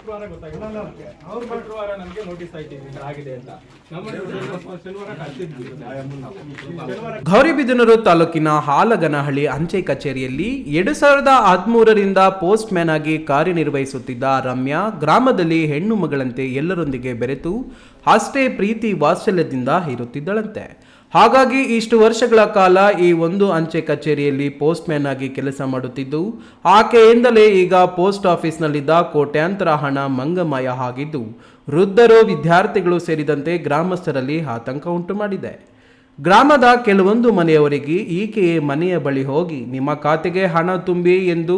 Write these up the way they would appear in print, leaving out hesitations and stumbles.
ಶುಕ್ರವಾರ ಗೊತ್ತಾಗಿದೆ. ಶುಕ್ರವಾರ ನಮಗೆ ನೋಟಿಸ್ ಆಗಿದೆ ಅಂತ ಶನಿವಾರ ಕಳಿಸಿದ್ವಿ. ಗೌರಿಬಿದನೂರು ತಾಲೂಕಿನ ಹಾಲಗನಹಳ್ಳಿ ಅಂಚೆ ಕಚೇರಿಯಲ್ಲಿ 2013ರಿಂದ ಪೋಸ್ಟ್ ಮ್ಯಾನ್ ಆಗಿ ಕಾರ್ಯನಿರ್ವಹಿಸುತ್ತಿದ್ದ ರಮ್ಯಾ ಗ್ರಾಮದಲ್ಲಿ ಹೆಣ್ಣು ಮಗಳಂತೆ ಎಲ್ಲರೊಂದಿಗೆ ಬೆರೆತು ಅಷ್ಟೇ ಪ್ರೀತಿ ವಾತ್ಸಲ್ಯದಿಂದ ಇರುತ್ತಿದ್ದಳಂತೆ. ಹಾಗಾಗಿ ಇಷ್ಟು ವರ್ಷಗಳ ಕಾಲ ಈ ಒಂದು ಅಂಚೆ ಕಚೇರಿಯಲ್ಲಿ ಪೋಸ್ಟ್ ಮ್ಯಾನ್ ಆಗಿ ಕೆಲಸ ಮಾಡುತ್ತಿದ್ದು, ಆಕೆಯಿಂದಲೇ ಈಗ ಪೋಸ್ಟ್ ಆಫೀಸ್ನಲ್ಲಿದ್ದ ಕೋಟ್ಯಾಂತರ ಹಣ ಮಂಗಮಯ ಆಗಿದ್ದು, ವೃದ್ಧರು, ವಿದ್ಯಾರ್ಥಿಗಳು ಸೇರಿದಂತೆ ಗ್ರಾಮಸ್ಥರಲ್ಲಿ ಆತಂಕ ಉಂಟು ಮಾಡಿದೆ. ಗ್ರಾಮದ ಕೆಲವೊಂದು ಮನೆಯವರಿಗೆ ಈಕೆಯೇ ಮನೆಯ ಬಳಿ ಹೋಗಿ ನಿಮ್ಮ ಖಾತೆಗೆ ಹಣ ತುಂಬಿ ಎಂದು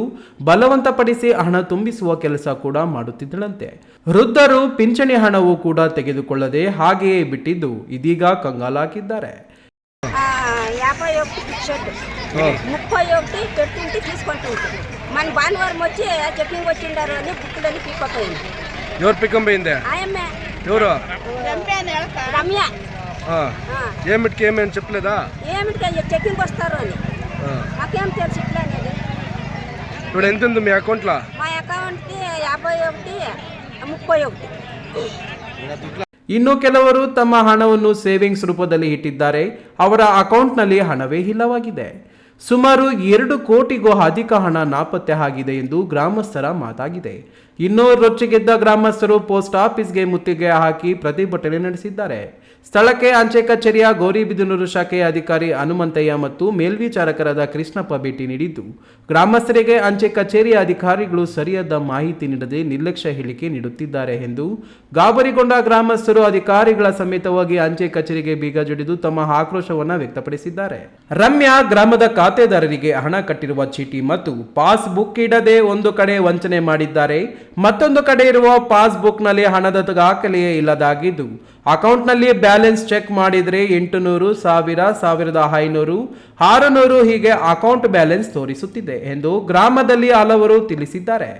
ಬಲವಂತಪಡಿಸಿ ಹಣ ತುಂಬಿಸುವ ಕೆಲಸ ಕೂಡ ಮಾಡುತ್ತಿದ್ದಳಂತೆ. ವೃದ್ಧರು ಪಿಂಚಣಿ ಹಣವೂ ಕೂಡ ತೆಗೆದುಕೊಳ್ಳದೆ ಹಾಗೆಯೇ బిట్టిದ್ದು ಇದೀಗ కంగాలాకిದ್ದಾರೆ. 31 పెట్టుంటే తీసుకుంటుంది. మన భానువారం వచ్చి చెప్పింగ్ వచ్చిండారు అని బుక్కులని పీక్కపోయింది. ఎవరు పిక్కంపోయింది? ఆయమ్మే. ఎవరు? రమ్య. ఏమిటికి ఏమేమి చెప్పలేదా? ఏమిటికి చెక్కింగ్ వస్తారు అని నాకేం తెలుసు ఇట్లా అనేది. ఇప్పుడు ఎంత ఉంది మీ అకౌంట్లో? మా అకౌంట్కి 51 31. ಇನ್ನು ಕೆಲವರು ತಮ್ಮ ಹಣವನ್ನು ಸೇವಿಂಗ್ಸ್ ರೂಪದಲ್ಲಿ ಇಟ್ಟಿದ್ದಾರೆ. ಅವರ ಅಕೌಂಟ್ನಲ್ಲಿ ಹಣವೇ ಇಲ್ಲವಾಗಿದೆ. ಸುಮಾರು 2 ಕೋಟಿಗೂ ಅಧಿಕ ಹಣ ನಾಪತ್ತೆ ಆಗಿದೆ ಎಂದು ಗ್ರಾಮಸ್ಥರ ಮಾತಾಗಿದೆ. ಇನ್ನು ರೊಚ್ಚಿಗೆದ್ದ ಗ್ರಾಮಸ್ಥರು ಪೋಸ್ಟ್ ಆಫೀಸ್ಗೆ ಮುತ್ತಿಗೆ ಹಾಕಿ ಪ್ರತಿಭಟನೆ ನಡೆಸಿದ್ದಾರೆ. ಸ್ಥಳಕ್ಕೆ ಅಂಚೆ ಕಚೇರಿಯ ಗೌರಿಬಿದನೂರು ಶಾಖೆಯ ಅಧಿಕಾರಿ ಹನುಮಂತಯ್ಯ ಮತ್ತು ಮೇಲ್ವಿಚಾರಕರಾದ ಕೃಷ್ಣಪ್ಪ ಭೇಟಿ ನೀಡಿದ್ದು, ಗ್ರಾಮಸ್ಥರಿಗೆ ಅಂಚೆ ಕಚೇರಿಯ ಅಧಿಕಾರಿಗಳು ಸರಿಯಾದ ಮಾಹಿತಿ ನೀಡದೆ ನಿರ್ಲಕ್ಷ್ಯ ಹೇಳಿಕೆ ನೀಡುತ್ತಿದ್ದಾರೆ ಎಂದು ಗಾಬರಿಗೊಂಡ ಗ್ರಾಮಸ್ಥರು ಅಧಿಕಾರಿಗಳ ಸಮೇತವಾಗಿ ಅಂಚೆ ಕಚೇರಿಗೆ ಬೀಗ ಜಡಿದು ತಮ್ಮ ಆಕ್ರೋಶವನ್ನು ವ್ಯಕ್ತಪಡಿಸಿದ್ದಾರೆ. ರಮ್ಯಾ ಗ್ರಾಮದ ಖಾತೆದಾರರಿಗೆ ಹಣ ಕಟ್ಟಿರುವ ಚೀಟಿ ಮತ್ತು ಪಾಸ್ಬುಕ್ ಇಡದೆ ಒಂದು ಕಡೆ ವಂಚನೆ ಮಾಡಿದ್ದಾರೆ. ಮತ್ತೊಂದು ಕಡೆ ಇರುವ ಪಾಸ್ಬುಕ್ನಲ್ಲಿ ಹಣದ ದಾಖಲೆಯೇ ಇಲ್ಲದಾಗಿದ್ದು, ಅಕೌಂಟ್ನಲ್ಲಿ ಬ್ಯಾಲೆನ್ಸ್ ಚೆಕ್ ಮಾಡಿದರೆ 800, 1000, 1500, 600 ಹೀಗೆ ಅಕೌಂಟ್ ಬ್ಯಾಲೆನ್ಸ್ ತೋರಿಸುತ್ತಿದೆ ಎಂದು ಗ್ರಾಮದಲ್ಲಿ ಹಲವರು ತಿಳಿಸಿದ್ದಾರೆ.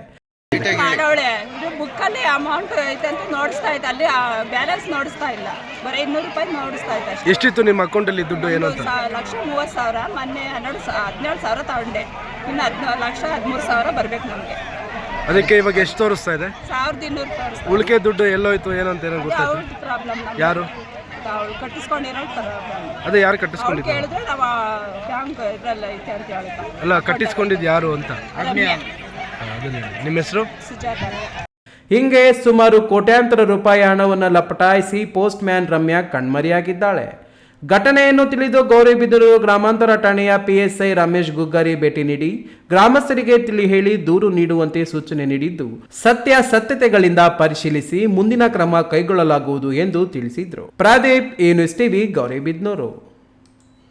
ಮಾಡೋಳೆ ಇದು ಬುಕ್ಕಲ್ಲಿ ಅಮೌಂಟ್ ಐತೆ ಅಂತ ನೋಡಿಸ್ತಾ ಇತ್ತು, ಅಲ್ಲಿ ಬ್ಯಾಲೆನ್ಸ್ ನೋಡಿಸ್ತಾ ಇಲ್ಲ, ಬರೀ 200 ರೂಪಾಯಿ ನೋಡಿಸ್ತಾ ಇತ್ತು ಅಷ್ಟೇ. ಎಷ್ಟಿತ್ತು ನಿಮ್ಮ ಅಕೌಂಟಲ್ಲಿ ದುಡ್ಡು? ಏನು ಅಂತ? 1,30,000. ಮೊನ್ನೆ 17,000 ತಗೊಂಡೆ, ಇನ್ನು 1,13,000 ಬರ್ಬೇಕು ನಮಗೆ. ಅದಕ್ಕೆ ಇವಾಗ ಎಷ್ಟು ತೋರಿಸ್ತಾ ಇದೆ? 1,200 ತೋರಿಸ್ತಾ. ಉಳಿಕೆ ದುಡ್ಡು ಎಲ್ಲೋಯ್ತು ಏನಂತ ಏನೋ ಗೊತ್ತಾಯ್ತು? ಪ್ರಾಬ್ಲಮ್. ಯಾರು ಕಟ್ಟಿಸ್ಕೊಂಡಿರೋ ಅದೇ ಯಾರು ಕಟ್ಟಿಸ್ಕೊಂಡಿದ್ದು? ಕೇಳಿದ್ರೆ ನಾವು ಬ್ಯಾಂಕ್ ಇದ್ರಲ್ಲ ಐತೆ ಅಂತ ಹೇಳ್ತಾರೆ. ಅಲ್ಲ, ಕಟ್ಟಿಸ್ಕೊಂಡಿದ್ದು ಯಾರು ಅಂತ? ನಿಮ್ಮ ಹೆಸರು? ಸುಜಾತ. ಹಿಂಗೆ ಸುಮಾರು ಕೋಟ್ಯಾಂತರ ರೂಪಾಯಿ ಹಣವನ್ನು ಲಪಟಾಯಿಸಿ ಪೋಸ್ಟ್ ಮ್ಯಾನ್ ರಮ್ಯಾ ಕಣ್ಮರೆಯಾಗಿದ್ದಾಳೆ. ಘಟನೆಯನ್ನು ತಿಳಿದು ಗೌರಿಬಿದನೂರು ಗ್ರಾಮಾಂತರ ಠಾಣೆಯ PSI ರಮೇಶ್ ಗುಗ್ಗಾರಿ ಭೇಟಿ ನೀಡಿ ಗ್ರಾಮಸ್ಥರಿಗೆ ತಿಳಿ ಹೇಳಿ ದೂರು ನೀಡುವಂತೆ ಸೂಚನೆ ನೀಡಿದ್ದು, ಸತ್ಯಾಸತ್ಯತೆಗಳಿಂದ ಪರಿಶೀಲಿಸಿ ಮುಂದಿನ ಕ್ರಮ ಕೈಗೊಳ್ಳಲಾಗುವುದು ಎಂದು ತಿಳಿಸಿದ್ರು. Pradeep, news TV, Gauribidanur.